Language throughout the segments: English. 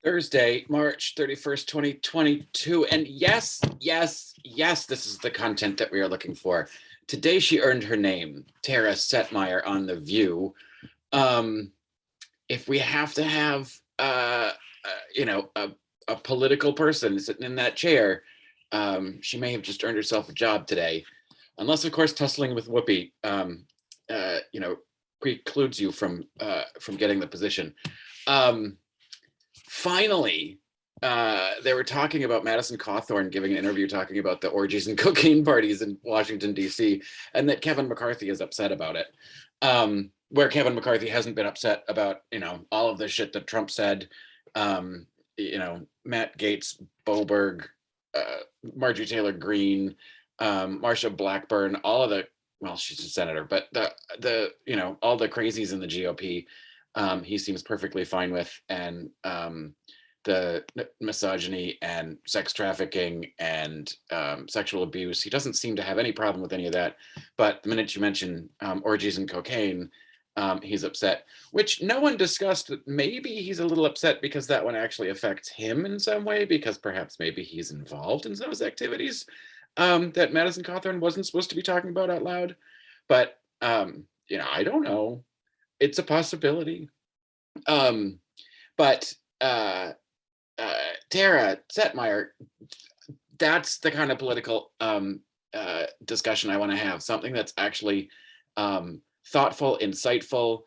Thursday, March 31st, 2022. And yes, this is the content that we are looking for. Today, she earned her name, Tara Setmeyer on The View. If we have to have, a political person sitting in that chair, she may have just earned herself a job today. Unless, of course, tussling with Whoopi, precludes you from getting the position. Finally, they were talking about Madison Cawthorn giving an interview talking about the orgies and cocaine parties in Washington, D.C., and that Kevin McCarthy is upset about it. Where Kevin McCarthy hasn't been upset about, all of the shit that Trump said, Matt Gaetz, Boberg, Marjorie Taylor Greene, Marsha Blackburn, all of the, well, she's a senator, but all the crazies in the GOP, he seems perfectly fine with, and the misogyny and sex trafficking and sexual abuse, he doesn't seem to have any problem with any of that. But the minute you mention orgies and cocaine, he's upset, which no one discussed. That maybe he's a little upset because that one actually affects him in some way, because perhaps maybe he's involved in those activities that Madison Cawthorn wasn't supposed to be talking about out loud. But I don't know. It's a possibility. But Tara Setmeyer, that's the kind of political discussion I want to have. Something that's actually thoughtful, insightful,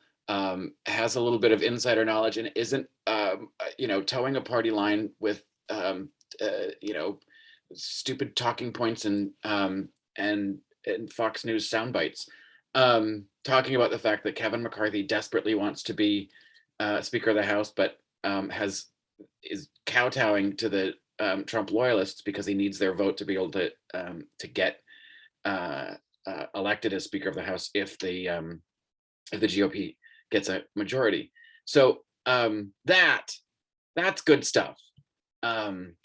has a little bit of insider knowledge, and isn't towing a party line with stupid talking points and Fox News sound bites. Talking about the fact that Kevin McCarthy desperately wants to be Speaker of the House, but is kowtowing to the Trump loyalists because he needs their vote to be able to get elected as Speaker of the House if the GOP gets a majority. So that's good stuff. And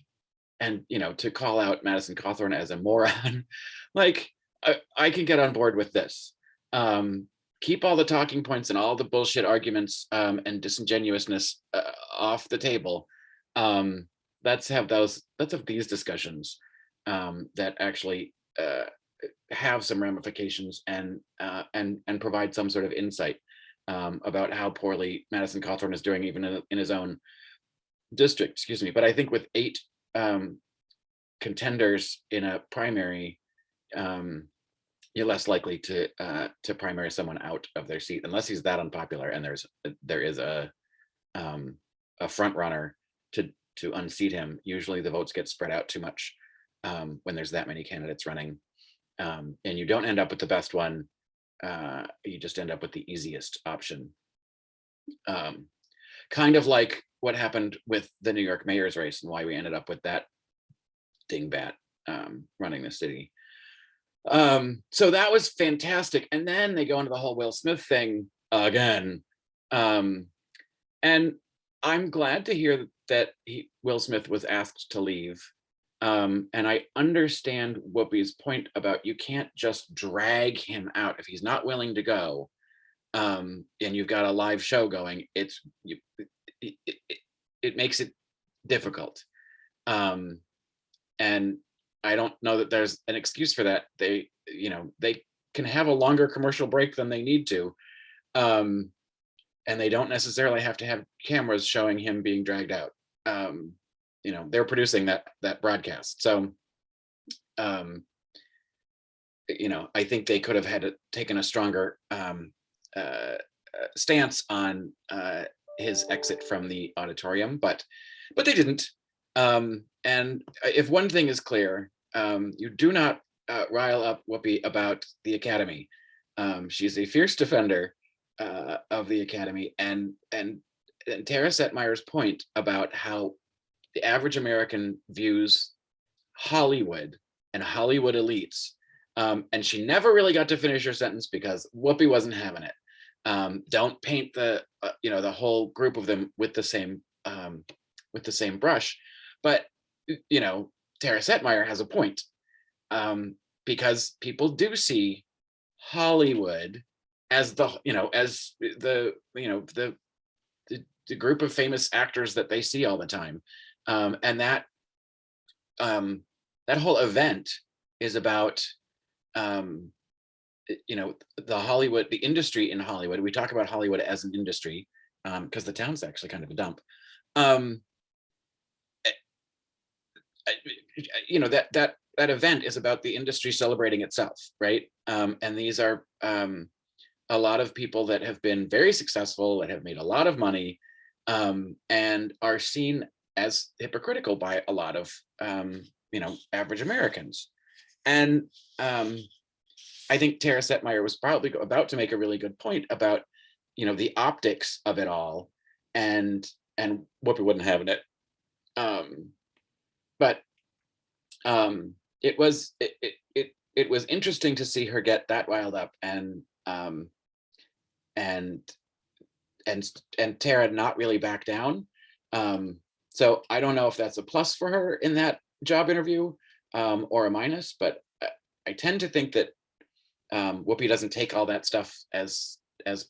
to call out Madison Cawthorn as a moron, like I can get on board with this. Keep all the talking points and all the bullshit arguments and disingenuousness off the table. Let's have these discussions that actually have some ramifications and provide some sort of insight about how poorly Madison Cawthorn is doing, even in his own district. Excuse me. But I think with 8 contenders in a primary, you're less likely to primary someone out of their seat, unless he's that unpopular and there is a front runner to unseat him. Usually the votes get spread out too much when there's that many candidates running, and you don't end up with the best one. You just end up with the easiest option. Kind of like what happened with the New York mayor's race and why we ended up with that dingbat running the city. So that was fantastic. And then they go into the whole Will Smith thing again. And I'm glad to hear that Will Smith was asked to leave. And I understand Whoopi's point about you can't just drag him out if he's not willing to go. And you've got a live show going. It makes it difficult. And I don't know that there's an excuse for that. They can have a longer commercial break than they need to. And they don't necessarily have to have cameras showing him being dragged out. They're producing that broadcast. So, I think they could have taken a stronger stance on his exit from the auditorium, but they didn't. And if one thing is clear, you do not rile up Whoopi about the Academy. She's a fierce defender of the Academy, and Tara Setmeyer's point about how the average American views Hollywood and Hollywood elites, and she never really got to finish her sentence because Whoopi wasn't having it. Don't paint the the whole group of them with the same brush, but Tara Setmeyer has a point, because people do see Hollywood as the the group of famous actors that they see all the time. And that that whole event is about the industry in Hollywood. We talk about Hollywood as an industry because the town's actually kind of a dump. That event is about the industry celebrating itself, right? And these are a lot of people that have been very successful, that have made a lot of money, and are seen as hypocritical by a lot of average Americans. And I think Tara Setmeyer was probably about to make a really good point about the optics of it all, and Whoopi wouldn't have it. But it was interesting to see her get that riled up, and Tara not really back down. So I don't know if that's a plus for her in that job interview or a minus, but I tend to think that Whoopi doesn't take all that stuff as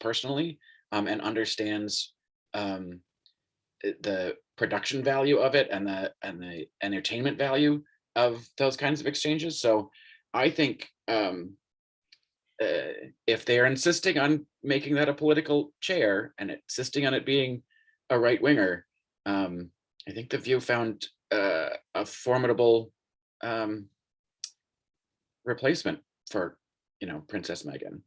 personally, and understands the production value of it and the entertainment value of those kinds of exchanges. So I think if they're insisting on making that a political chair and insisting on it being a right winger, I think The View found a formidable replacement for Princess Meghan.